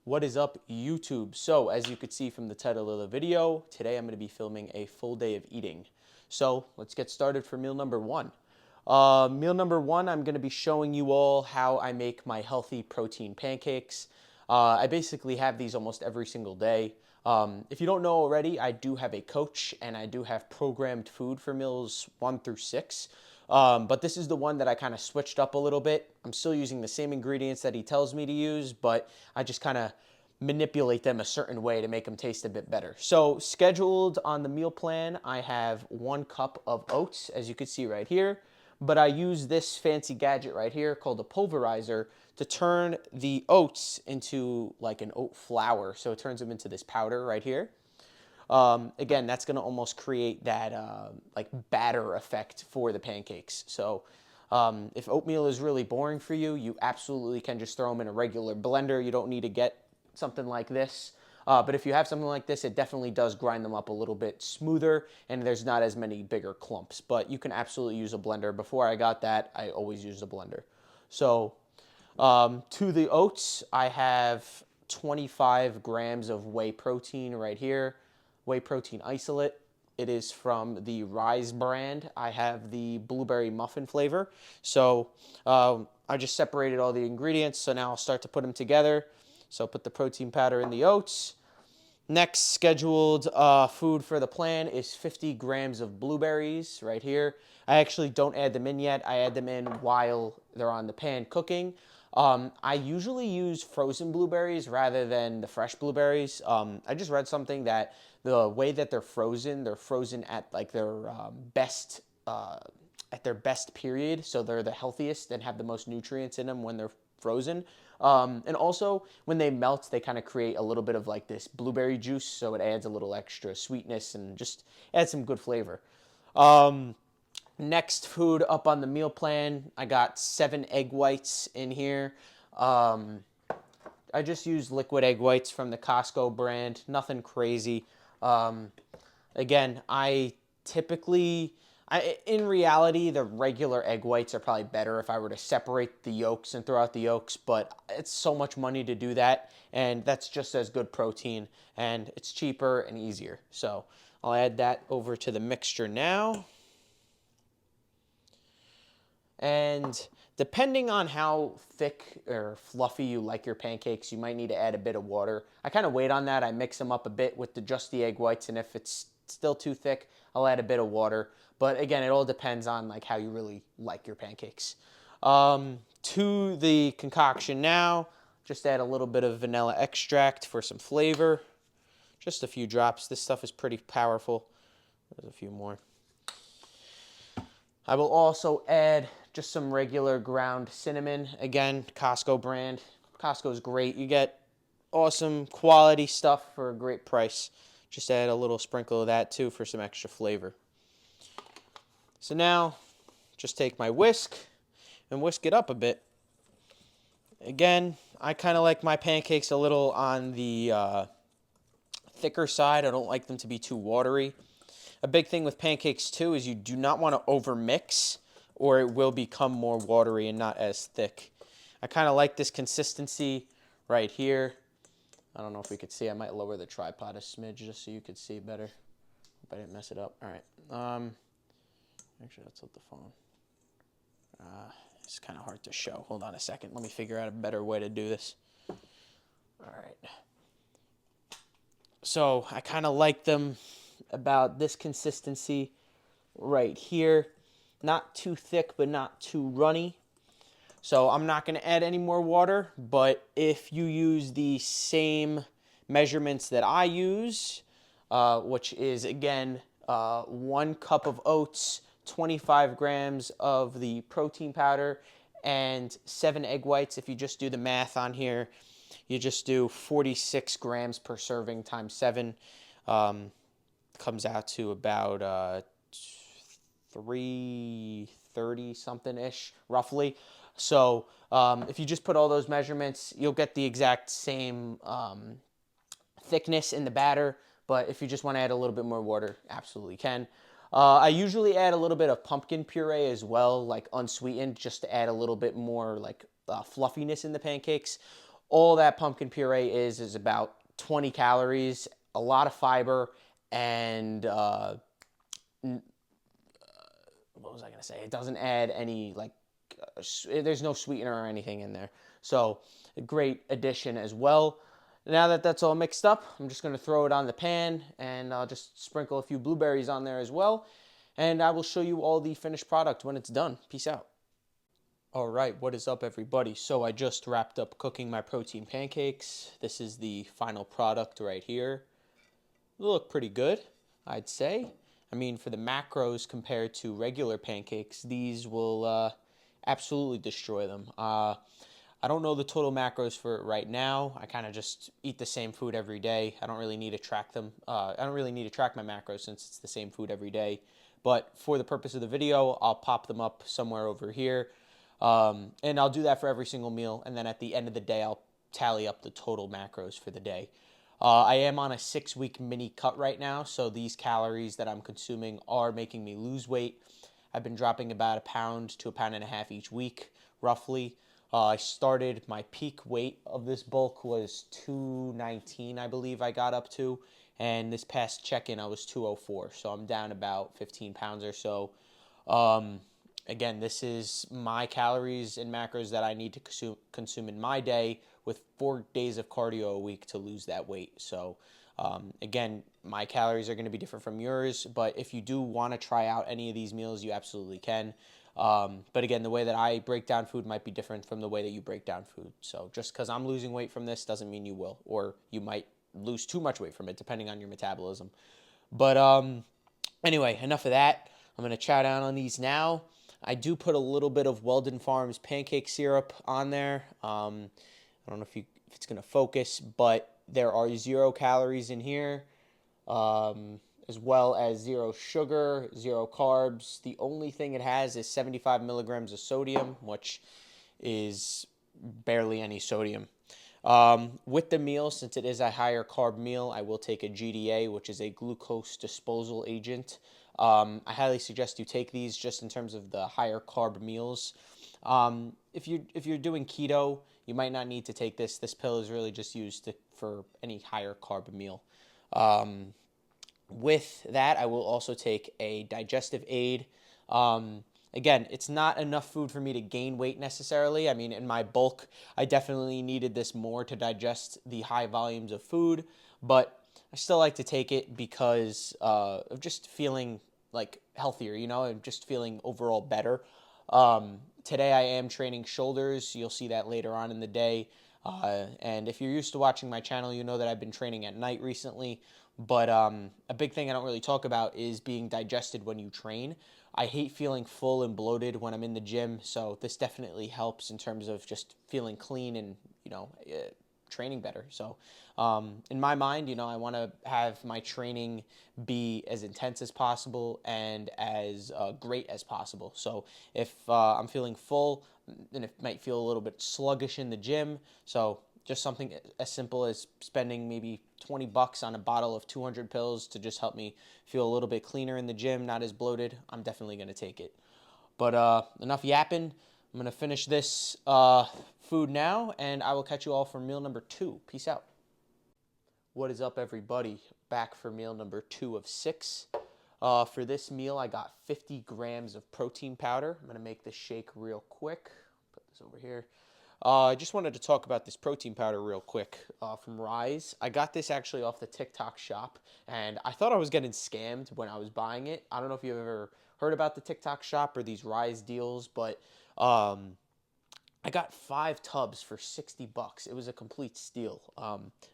What is up, YouTube? So, as you could see from the title of the video, today I'm going to be filming a full day of eating. So, let's get started for meal number one. Meal number one, I'm going to be showing you all how I make my healthy protein pancakes. I basically have these almost every single day. If you don't know already, I do have a coach and I do have programmed food for meals 1 through 6. But this is the one that I kind of switched up a little bit. I'm still using the same ingredients that he tells me to use, but I just kind of manipulate them a certain way to make them taste a bit better. So scheduled on the meal plan, I have 1 cup of oats, as you can see right here. But I use this fancy gadget right here called a pulverizer to turn the oats into like an oat flour. So it turns them into this powder right here. Again, that's going to almost create that like batter effect for the pancakes. So if oatmeal is really boring for you, you absolutely can just throw them in a regular blender. You don't need to get something like this. But if you have something like this, it definitely does grind them up a little bit smoother and there's not as many bigger clumps. But you can absolutely use a blender. Before I got that, I always used a blender. So to the oats, I have 25 grams of whey protein right here, whey protein isolate. It is from the Rise brand. I have the blueberry muffin flavor. So I just separated all the ingredients. So now I'll start to put them together. So put the protein powder in the oats. Next scheduled food for the plan is 50 grams of blueberries right here. I actually don't add them in yet. I add them in while they're on the pan cooking. I usually use frozen blueberries rather than the fresh blueberries. I just read something that the way that they're frozen at like their best at their best period, so they're the healthiest and have the most nutrients in them when they're frozen. And also, when they melt, they kind of create a little bit of like this blueberry juice, so it adds a little extra sweetness and just adds some good flavor. Next food up on the meal plan, I got 7 egg whites in here. I just use liquid egg whites from the Costco brand, nothing crazy. Again, I typically, in reality, the regular egg whites are probably better if I were to separate the yolks and throw out the yolks, but it's so much money to do that, and that's just as good protein, and it's cheaper and easier. So I'll add that over to the mixture now. And depending on how thick or fluffy you like your pancakes, you might need to add a bit of water. I kind of wait on that. I mix them up a bit with just the egg whites, and if it's still too thick, I'll add a bit of water. But again, it all depends on like how you really like your pancakes. To the concoction now, just add a little bit of vanilla extract for some flavor. Just a few drops. This stuff is pretty powerful. There's a few more. I will also add just some regular ground cinnamon. Again, Costco brand. Costco's great. You get awesome quality stuff for a great price. Just add a little sprinkle of that too for some extra flavor. So now, just take my whisk and whisk it up a bit. Again, I kind of like my pancakes a little on the thicker side. I don't like them to be too watery. A big thing with pancakes too is you do not want to overmix or it will become more watery and not as thick. I kind of like this consistency right here. I don't know if we could see. I might lower the tripod a smidge just so you could see better. Hope I didn't mess it up. All right. Actually, let's let the phone. It's kind of hard to show. Hold on a second. Let me figure out a better way to do this. All right. So I kind of like them about this consistency right here. Not too thick, but not too runny. So I'm not going to add any more water, but if you use the same measurements that I use, which is, again, 1 cup of oats, 25 grams of the protein powder, and 7 egg whites. If you just do the math on here, you just do 46 grams per serving times 7. Comes out to about 330 something ish, roughly. So if you just put all those measurements, you'll get the exact same thickness in the batter. But if you just want to add a little bit more water, absolutely can. I usually add a little bit of pumpkin puree as well, like unsweetened, just to add a little bit more like fluffiness in the pancakes. all that pumpkin puree is about 20 calories, a lot of fiber, and what was I gonna say? It doesn't add any like there's no sweetener or anything in there. So a great addition as well. Now that that's all mixed up, I'm just gonna throw it on the pan and I'll just sprinkle a few blueberries on there as well. And I will show you all the finished product when it's done. Peace out. All right, what is up, everybody? So I just wrapped up cooking my protein pancakes. This is the final product right here. They look pretty good, I'd say. I mean, for the macros compared to regular pancakes, these will absolutely destroy them. I don't know the total macros for it right now. I kind of just eat the same food every day. I don't really need to track them. I don't really need to track my macros since it's the same food every day. But for the purpose of the video, I'll pop them up somewhere over here. And I'll do that for every single meal. And then at the end of the day, I'll tally up the total macros for the day. I am on a 6-week mini cut right now, so these calories that I'm consuming are making me lose weight. I've been dropping about a pound to a pound and a half each week, roughly. I started, my peak weight of this bulk was 219, I believe I got up to. And this past check-in, I was 204, so I'm down about 15 pounds or so. Again, this is my calories and macros that I need to consume in my day with 4 days of cardio a week to lose that weight. So again, my calories are going to be different from yours, but if you do want to try out any of these meals, you absolutely can. But again, the way that I break down food might be different from the way that you break down food. So just because I'm losing weight from this doesn't mean you will, or you might lose too much weight from it, depending on your metabolism. But anyway, enough of that. I'm going to chow down on these now. I do put a little bit of Weldon Farms pancake syrup on there. I don't know if it's going to focus, but there are 0 calories in here, as well as 0 sugar, 0 carbs. The only thing it has is 75 milligrams of sodium, which is barely any sodium. With the meal, since it is a higher carb meal, I will take a GDA, which is a glucose disposal agent. I highly suggest you take these just in terms of the higher carb meals. If you're doing keto, you might not need to take this. This pill is really just used for any higher carb meal. With that, I will also take a digestive aid. Again, it's not enough food for me to gain weight necessarily. I mean, in my bulk, I definitely needed this more to digest the high volumes of food, but I still like to take it because of just feeling like healthier, and just feeling overall better. Today I am training shoulders. You'll see that later on in the day. And if you're used to watching my channel, you know that I've been training at night recently. But a big thing I don't really talk about is being digested when you train. I hate feeling full and bloated when I'm in the gym, so this definitely helps in terms of just feeling clean and, training better. So in my mind, I want to have my training be as intense as possible and as great as possible. So if I'm feeling full, then it might feel a little bit sluggish in the gym. So just something as simple as spending maybe $20 on a bottle of 200 pills to just help me feel a little bit cleaner in the gym, not as bloated, I'm definitely going to take it. But enough yapping. I'm going to finish this food now, and I will catch you all for meal number 2. Peace out. What is up, everybody? Back for meal number 2 of 6. For this meal, I got 50 grams of protein powder. I'm going to make this shake real quick. Put this over here. I just wanted to talk about this protein powder real quick from Rise. I got this actually off the TikTok shop, and I thought I was getting scammed when I was buying it. I don't know if you've ever heard about the TikTok shop or these Rise deals, but I got 5 tubs for $60. It was a complete steal.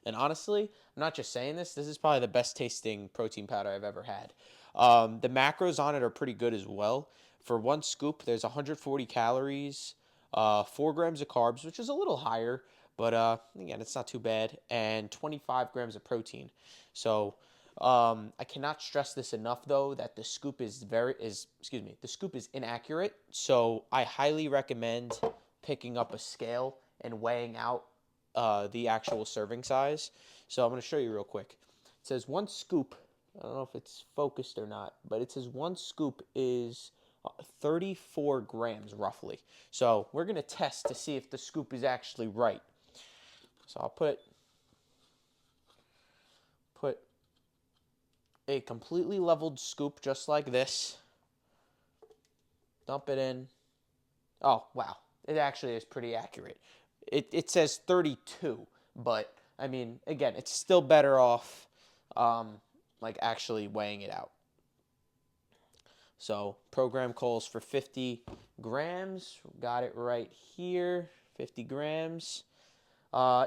And honestly, I'm not just saying this. This is probably the best tasting protein powder I've ever had. The macros on it are pretty good as well. For 1 scoop, there's 140 calories, 4 grams of carbs, which is a little higher, but again, it's not too bad, and 25 grams of protein. So I cannot stress this enough, though, that the scoop is the scoop is inaccurate. So I highly recommend picking up a scale and weighing out the actual serving size. So I'm going to show you real quick. It says 1 scoop. I don't know if it's focused or not, but it says 1 scoop is 34 grams roughly. So we're going to test to see if the scoop is actually right. So I'll put a completely leveled scoop just like this. Dump it in. Oh, wow. It actually is pretty accurate. It says 32, but, I mean, again, it's still better off, like, actually weighing it out. So, program calls for 50 grams. Got it right here, 50 grams.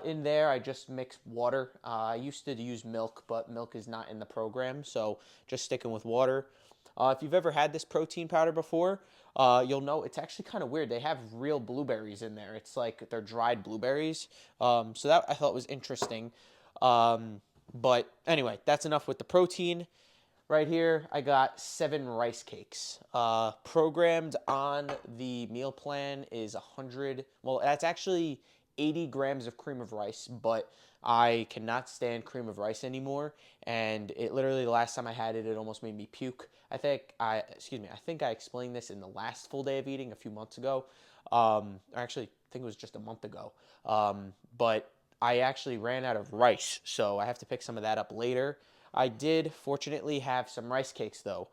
In there, I just mixed water. I used to use milk, but milk is not in the program, so just sticking with water. If you've ever had this protein powder before, you'll know it's actually kind of weird. They have real blueberries in there. It's like they're dried blueberries. So that I thought was interesting. But anyway, that's enough with the protein. Right here, I got 7 rice cakes. Programmed on the meal plan is 100. Well, that's actually 80 grams of cream of rice, but I cannot stand cream of rice anymore. And it literally, the last time I had it, it almost made me puke. I think I explained this in the last full day of eating a few months ago. Actually, I think it was just a month ago. But I actually ran out of rice, so I have to pick some of that up later. I did fortunately have some rice cakes though.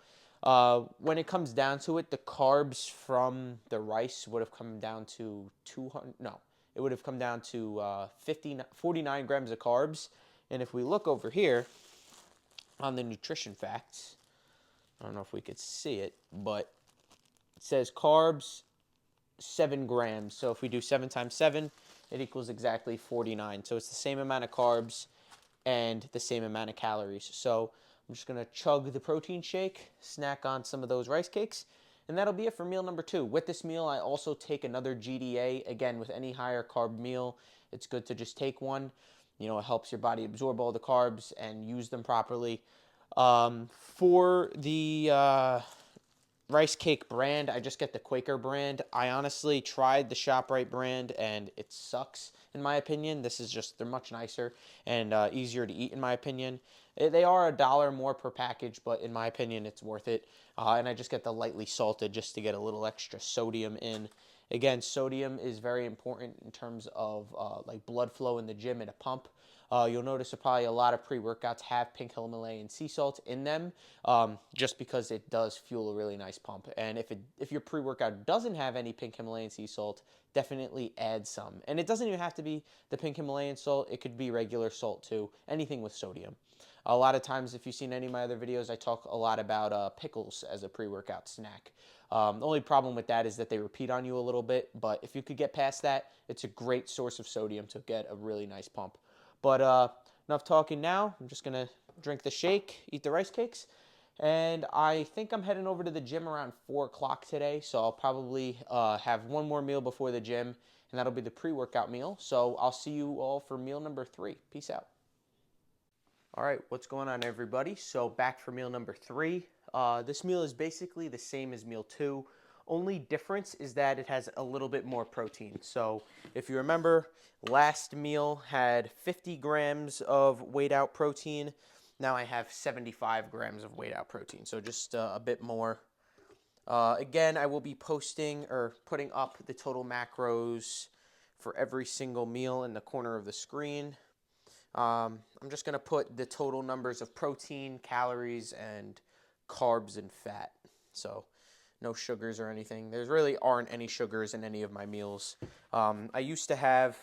When it comes down to it, the carbs from the rice would have come down to 200. No, it would have come down to 49 grams of carbs. And if we look over here on the nutrition facts, I don't know if we could see it, but it says carbs 7 grams. So if we do 7 times 7, it equals exactly 49. So it's the same amount of carbs and the same amount of calories. So I'm just going to chug the protein shake, snack on some of those rice cakes, and that'll be it for meal number 2. With this meal, I also take another GDA. Again, with any higher carb meal, it's good to just take one. You know, it helps your body absorb all the carbs and use them properly. For the rice cake brand, I just get the Quaker brand. I honestly tried the ShopRite brand and it sucks in my opinion. This is just, they're much nicer and easier to eat in my opinion. They are $1 more per package, but in my opinion it's worth it. And I just get the lightly salted just to get a little extra sodium in. Again, sodium is very important in terms of like blood flow in the gym and a pump. You'll notice that probably a lot of pre-workouts have pink Himalayan sea salt in them, just because it does fuel a really nice pump. And if your pre-workout doesn't have any pink Himalayan sea salt, definitely add some. And it doesn't even have to be the pink Himalayan salt. It could be regular salt too. Anything with sodium. A lot of times, if you've seen any of my other videos, I talk a lot about pickles as a pre-workout snack. The only problem with that is that they repeat on you a little bit, but if you could get past that, it's a great source of sodium to get a really nice pump. But enough talking now. I'm just going to drink the shake, eat the rice cakes, and I think I'm heading over to the gym around 4 o'clock today, so I'll probably have one more meal before the gym, and that'll be the pre-workout meal. So I'll see you all for meal number 3. Peace out. All right, what's going on, everybody? So back for meal number 3. This meal is basically the same as meal 2. Only difference is that it has a little bit more protein. So if you remember, last meal had 50 grams of weighed out protein. Now I have 75 grams of weighed out protein, so just a bit more. Again, I will be posting or putting up the total macros for every single meal in the corner of the screen. I'm just going to put the total numbers of protein, calories, and carbs and fat. So no sugars or anything. There really aren't any sugars in any of my meals. I used to have,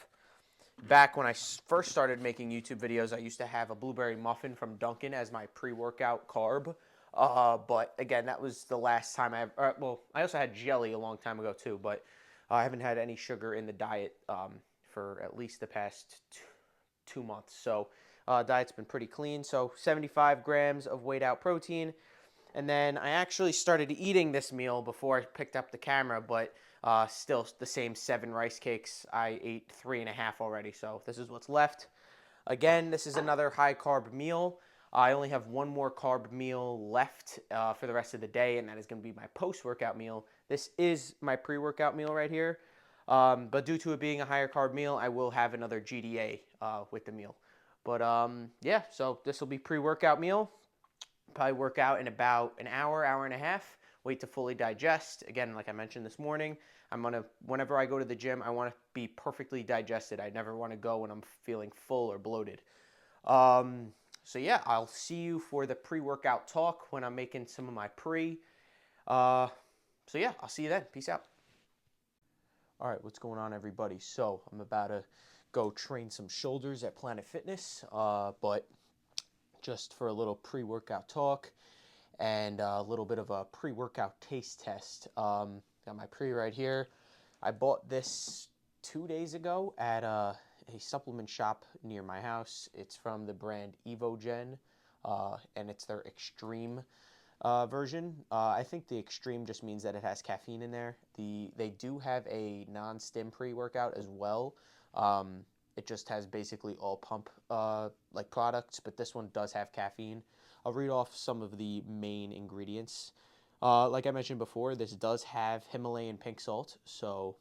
back when I first started making YouTube videos, I used to have a blueberry muffin from Dunkin' as my pre-workout carb. But again, that was the last time well, I also had jelly a long time ago too, but I haven't had any sugar in the diet for at least the past 2 months. So diet's been pretty clean. So 75 grams of weighed out protein. And then I actually started eating this meal before I picked up the camera, but still the same 7 rice cakes. I ate 3.5 already, so this is what's left. Again, this is another high carb meal. I only have one more carb meal left for the rest of the day, and that is going to be my post-workout meal. This is my pre-workout meal right here. But due to it being a higher carb meal, I will have another GDA with the meal. But yeah, so this will be pre-workout meal. Probably work out in about an hour, hour and a half. Wait to fully digest. Again, like I mentioned this morning, whenever I go to the gym, I want to be perfectly digested. I never want to go when I'm feeling full or bloated. Um, so yeah, I'll see you for the pre-workout talk when I'm making some of my pre. Uh, so yeah, I'll see you then. Peace out. All right, what's going on, everybody? So I'm about to go train some shoulders at Planet Fitness, but just for a little pre-workout talk and a little bit of a pre-workout taste test. Got my pre right here. I bought this 2 days ago at a supplement shop near my house. It's from the brand Evogen, and it's their extreme version. I think the extreme just means that it has caffeine in there. They do have a non-stim pre-workout as well. It just has basically all pump like products, but this one does have caffeine. I'll read off some of the main ingredients. Like I mentioned before, this does have Himalayan pink salt, so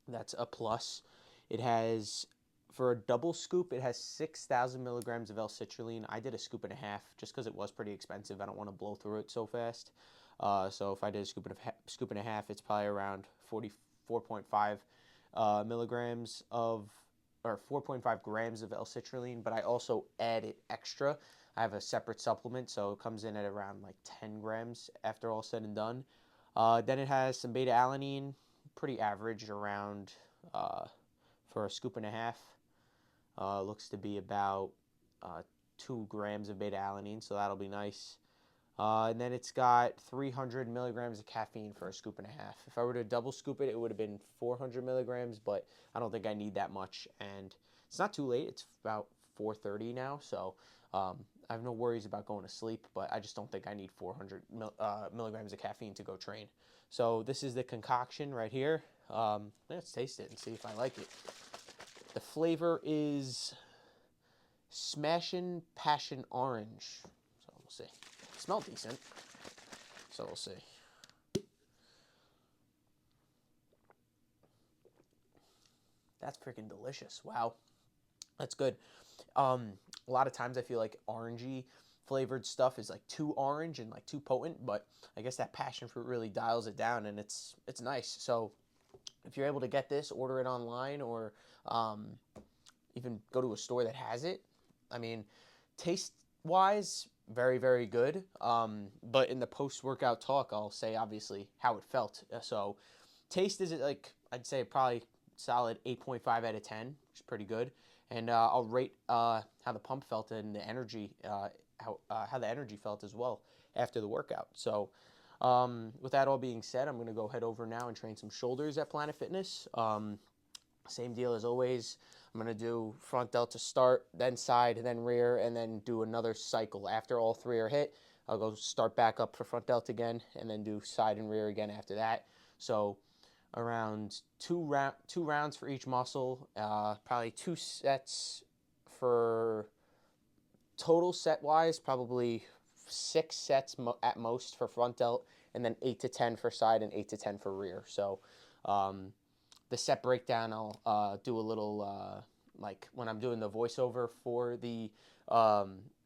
that's a plus. It has, for a double scoop, it has 6,000 milligrams of L-citrulline. I did a scoop and a half just because it was pretty expensive. I don't want to blow through it so fast. So if I did a scoop and a half, it's probably around 44.5 milligrams of, or 4.5 grams of L-citrulline, but I also added extra. I have a separate supplement, so it comes in at around like 10 grams after all said and done. Then it has some beta-alanine, pretty average, around for a scoop and a half. Looks to be about 2 grams of beta-alanine, so that'll be nice. And then it's got 300 milligrams of caffeine for a scoop and a half. If I were to double scoop it, it would have been 400 milligrams, but I don't think I need that much. And it's not too late. It's about 4:30 now, so I have no worries about going to sleep, but I just don't think I need 400 milligrams of caffeine to go train. So this is the concoction right here. Let's taste it and see if I like it. The flavor is Smashin' Passion Orange. So we'll see. It smells decent. So we'll see. That's freaking delicious. Wow. That's good. A lot of times I feel like orangey flavored stuff is like too orange and like too potent, but I guess that passion fruit really dials it down, and it's nice. So if you're able to get this, order it online, or even go to a store that has it. I mean, taste wise, very, very good. But in the post workout talk, I'll say obviously how it felt. So taste is like, I'd say probably solid 8.5 out of 10, which is pretty good. And I'll rate how the pump felt and the energy, how the energy felt as well after the workout. So with that all being said, I'm going to go head over now and train some shoulders at Planet Fitness. Same deal as always. I'm going to do front delt to start, then side, then rear, and then do another cycle. After all three are hit, I'll go start back up for front delt again, and then do side and rear again after that. So around two rounds for each muscle, probably 2 sets for total set-wise, probably 6 sets at most for front delt, and then 8 to 10 for side and 8 to 10 for rear. So the set breakdown, I'll do a little, like when I'm doing the voiceover for the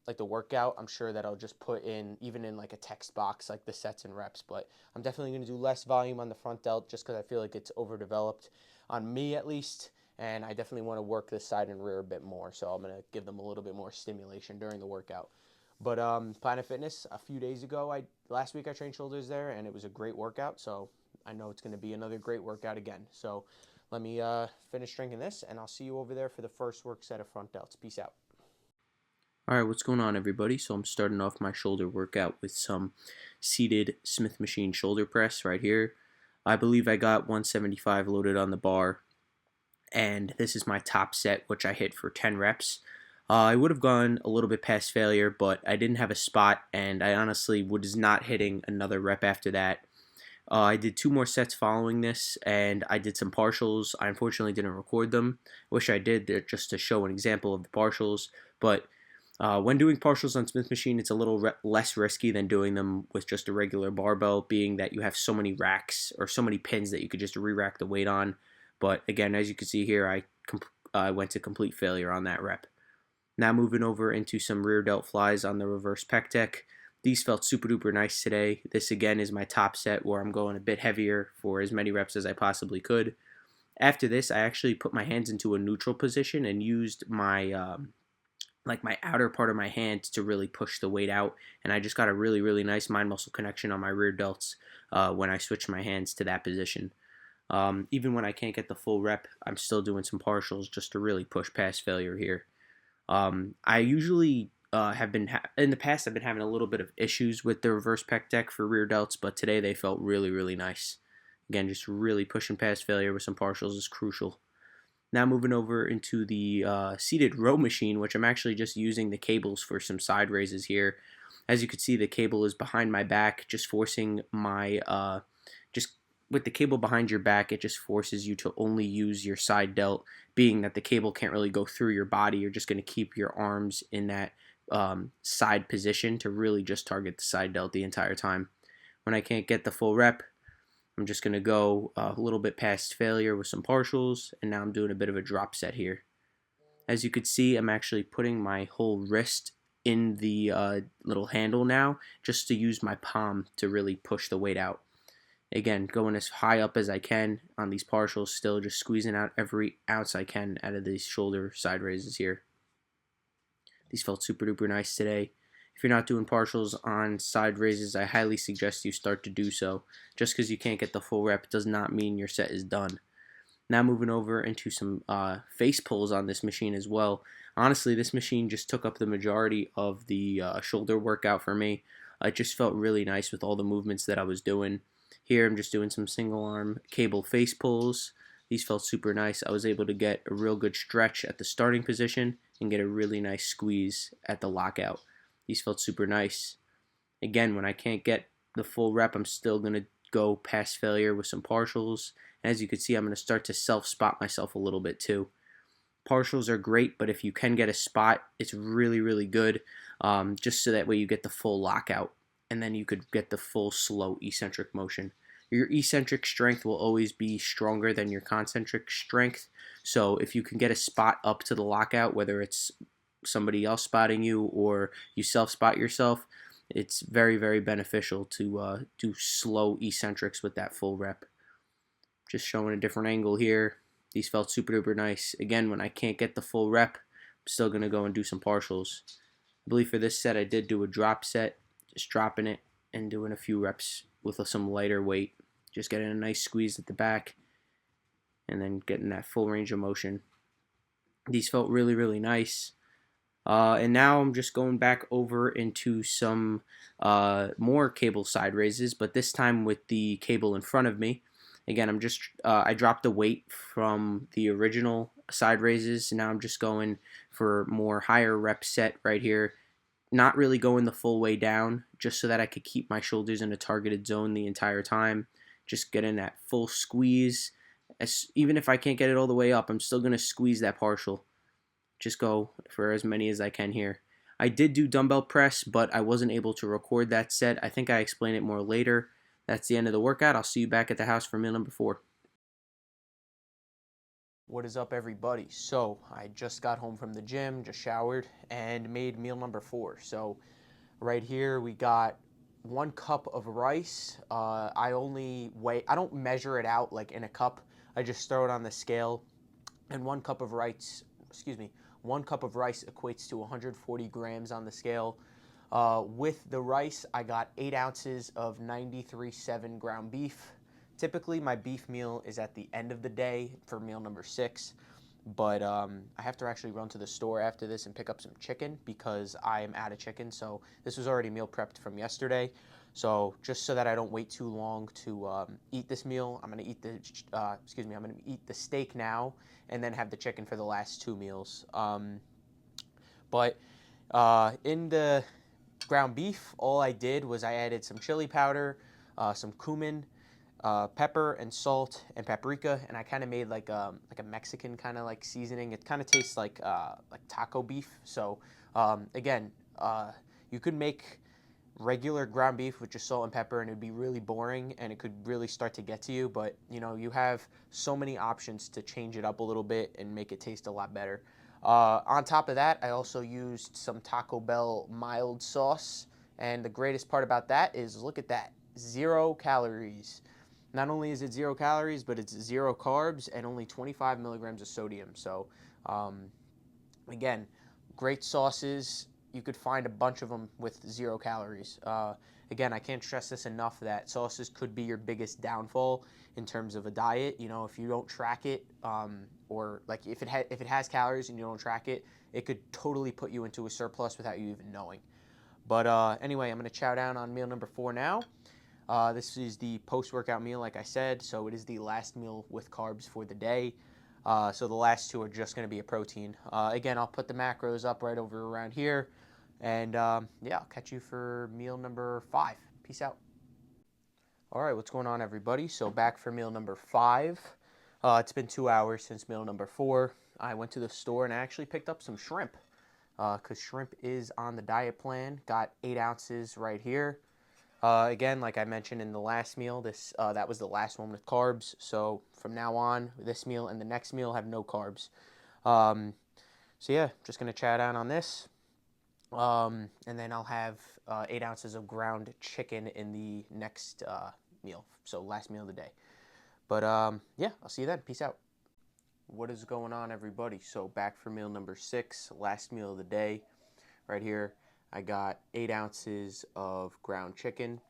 like the workout, I'm sure that I'll just put in, even in like a text box, like the sets and reps. But I'm definitely going to do less volume on the front delt just because I feel like it's overdeveloped on me at least. And I definitely want to work this side and rear a bit more. So I'm going to give them a little bit more stimulation during the workout. But Planet Fitness, a few days ago, last week I trained shoulders there, and it was a great workout. So I know it's going to be another great workout again. So let me finish drinking this, and I'll see you over there for the first work set of front delts. Peace out. All right, what's going on, everybody? So I'm starting off my shoulder workout with some seated Smith machine shoulder press right here. I believe I got 175 loaded on the bar, and this is my top set, which I hit for 10 reps. I would have gone a little bit past failure, but I didn't have a spot, and I honestly was not hitting another rep after that. I did 2 more sets following this, and I did some partials. I unfortunately didn't record them. Wish I did, just to show an example of the partials, but when doing partials on Smith machine, it's a little less risky than doing them with just a regular barbell, being that you have so many racks or so many pins that you could just re-rack the weight on. But again, as you can see here, I went to complete failure on that rep. Now moving over into some rear delt flies on the reverse pec deck. These felt super duper nice today. This again is my top set where I'm going a bit heavier for as many reps as I possibly could. After this, I actually put my hands into a neutral position and used my like my outer part of my hand to really push the weight out, and I just got a really nice mind muscle connection on my rear delts when I switched my hands to that position. Even when I can't get the full rep, I'm still doing some partials just to really push past failure here. I usually have been in the past. I've been having a little bit of issues with the reverse pec deck for rear delts, but today they felt really nice. Again, just really pushing past failure with some partials is crucial. Now moving over into the seated row machine, which I'm actually just using the cables for some side raises here. As you can see, the cable is behind my back, just forcing my just with the cable behind your back, it just forces you to only use your side delt, being that the cable can't really go through your body. You're just going to keep your arms in that side position to really just target the side delt the entire time. When I can't get the full rep, I'm just going to go a little bit past failure with some partials, and now I'm doing a bit of a drop set here. As you could see, I'm actually putting my whole wrist in the little handle now, just to use my palm to really push the weight out. Again, going as high up as I can on these partials, still just squeezing out every ounce I can out of these shoulder side raises here. These felt super duper nice today. If you're not doing partials on side raises, I highly suggest you start to do so. Just because you can't get the full rep does not mean your set is done. Now moving over into some face pulls on this machine as well. Honestly, this machine just took up the majority of the shoulder workout for me. It just felt really nice with all the movements that I was doing. Here I'm just doing some single arm cable face pulls. These felt super nice. I was able to get a real good stretch at the starting position and get a really nice squeeze at the lockout. These felt super nice. Again, when I can't get the full rep, I'm still going to go past failure with some partials. And as you can see, I'm going to start to self-spot myself a little bit too. Partials are great, but if you can get a spot, it's really good, just so that way you get the full lockout, and then you could get the full slow eccentric motion. Your eccentric strength will always be stronger than your concentric strength, so if you can get a spot up to the lockout, whether it's somebody else spotting you or you self-spot yourself, it's very beneficial to do slow eccentrics with that full rep. Just showing a different angle here. These felt super duper nice. Again, when I can't get the full rep, I'm still going to go and do some partials. I believe for this set I did do a drop set, just dropping it and doing a few reps with some lighter weight. Just getting a nice squeeze at the back and then getting that full range of motion. These felt really nice. And now I'm just going back over into some more cable side raises, but this time with the cable in front of me. Again, I dropped the weight from the original side raises. Now I'm just going for more higher rep set right here. Not really going the full way down, just so that I could keep my shoulders in a targeted zone the entire time. Just getting that full squeeze. Even if I can't get it all the way up, I'm still going to squeeze that partial. Just go for as many as I can here. I did do dumbbell press, but I wasn't able to record that set. I think I explain it more later. That's the end of the workout. I'll see you back at the house for meal number 4. What is up, everybody? So I just got home from the gym, just showered, and made meal number 4. So right here we got 1 cup of rice. I don't measure it out like in a cup. I just throw it on the scale, and 1 cup of rice, 1 cup of rice equates to 140 grams on the scale. With the rice, I got 8 ounces of 93.7 ground beef. Typically, my beef meal is at the end of the day for meal number 6, but I have to actually run to the store after this and pick up some chicken because I am out of chicken. So this was already meal prepped from yesterday. So just so that I don't wait too long to eat this meal, I'm gonna eat the steak now and then have the chicken for the last 2 meals. But in the ground beef, all I did was I added some chili powder, some cumin, pepper and salt and paprika, and I kind of made like a Mexican kind of like seasoning. It kind of tastes like taco beef. So again, you could make regular ground beef with just salt and pepper, and it would be really boring, and it could really start to get to you. But you know, you have so many options to change it up a little bit and make it taste a lot better. On top of that, I also used some Taco Bell mild sauce, And the greatest part about that is, look at that, 0 calories. Not only is it 0 calories, but it's 0 carbs and only 25 milligrams of sodium. So again, great sauces. You could find a bunch of them with 0 calories. Again, I can't stress this enough that sauces could be your biggest downfall in terms of a diet. You know, if you don't track it, or like if it has calories and you don't track it, it could totally put you into a surplus without you even knowing. But anyway, I'm going to chow down on meal number 4 now. This is the post-workout meal, like I said, so it is the last meal with carbs for the day. So the last two are just going to be a protein. Again, I'll put the macros up right over around here. And yeah, I'll catch you for meal number 5. Peace out. All right, what's going on, everybody? So back for meal number 5. It's been 2 hours since meal number 4. I went to the store and I actually picked up some shrimp because shrimp is on the diet plan. Got 8 ounces right here. Again, like I mentioned in the last meal, that was the last one with carbs. So from now on, this meal and the next meal have no carbs. So yeah, just going to chat out on this. And then I'll have 8 ounces of ground chicken in the next meal. So last meal of the day. But yeah, I'll see you then. Peace out. What is going on, everybody? So back for meal number 6, last meal of the day. Right here, I got 8 ounces of ground chicken.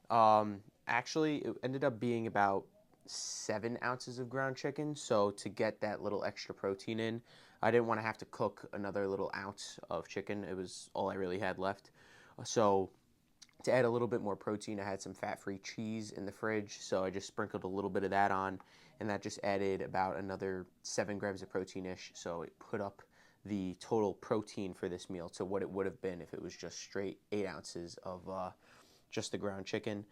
Actually, it ended up being about 7 ounces of ground chicken. So to get that little extra protein in, I didn't want to have to cook another little ounce of chicken. It was all I really had left. So to add a little bit more protein, I had some fat-free cheese in the fridge. So I just sprinkled a little bit of that on, and that just added about another 7 grams of protein-ish. So it put up the total protein for this meal to what it would have been if it was just straight 8 ounces of just the ground chicken.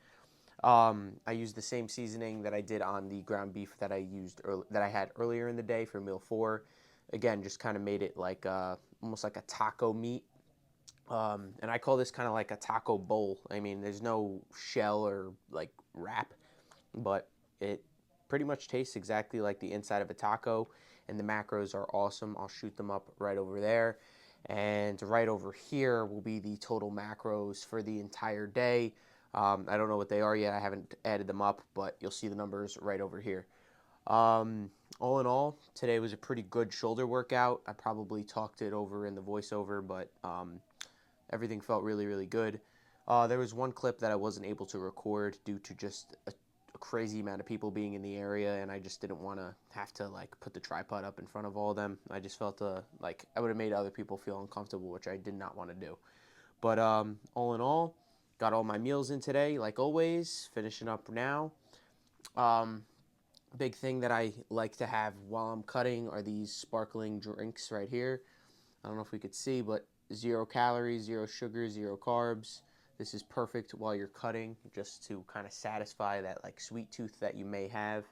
I used the same seasoning that I did on the ground beef that I had earlier in the day for meal 4. Again, just kind of made it like almost like a taco meat. And I call this kind of like a taco bowl. I mean, there's no shell or like wrap, but it pretty much tastes exactly like the inside of a taco, and the macros are awesome. I'll shoot them up right over there. And right over here will be the total macros for the entire day. I don't know what they are yet. I haven't added them up, but you'll see the numbers right over here. All in all, today was a pretty good shoulder workout. I probably talked it over in the voiceover, but everything felt really, really good. There was one clip that I wasn't able to record due to just a crazy amount of people being in the area, and I just didn't want to have to like put the tripod up in front of all of them. I just felt like I would have made other people feel uncomfortable, which I did not want to do. But all in all, got all my meals in today, like always. Finishing up now. Big thing that I like to have while I'm cutting are these sparkling drinks right here. I don't know if we could see, but 0 calories, 0 sugar, 0 carbs. This is perfect while you're cutting, just to kind of satisfy that like sweet tooth that you may have.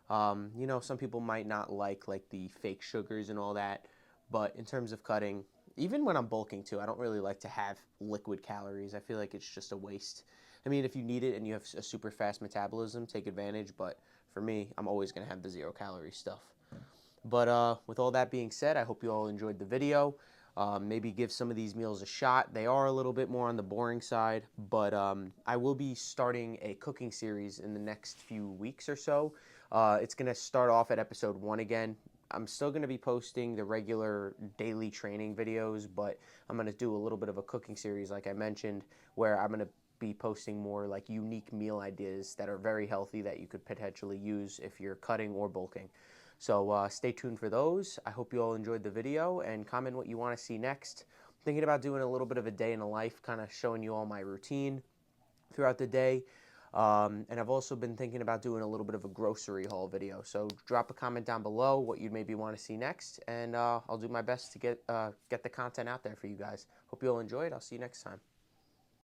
You know, some people might not like the fake sugars and all that, but in terms of cutting, even when I'm bulking too, I don't really like to have liquid calories. I feel like it's just a waste. I mean, if you need it and you have a super fast metabolism, take advantage, but for me, I'm always going to have the 0 calorie stuff. But with all that being said, I hope you all enjoyed the video. Maybe give some of these meals a shot. They are a little bit more on the boring side, but I will be starting a cooking series in the next few weeks or so. It's going to start off at episode 1 again. I'm still going to be posting the regular daily training videos, but I'm going to do a little bit of a cooking series, like I mentioned, where I'm going to be posting more like unique meal ideas that are very healthy that you could potentially use if you're cutting or bulking. So stay tuned for those. I hope you all enjoyed the video, and comment what you want to see next. I'm thinking about doing a little bit of a day in the life, kind of showing you all my routine throughout the day. And I've also been thinking about doing a little bit of a grocery haul video. So drop a comment down below what you'd maybe want to see next, and I'll do my best to get the content out there for you guys. Hope you all enjoyed. I'll see you next time.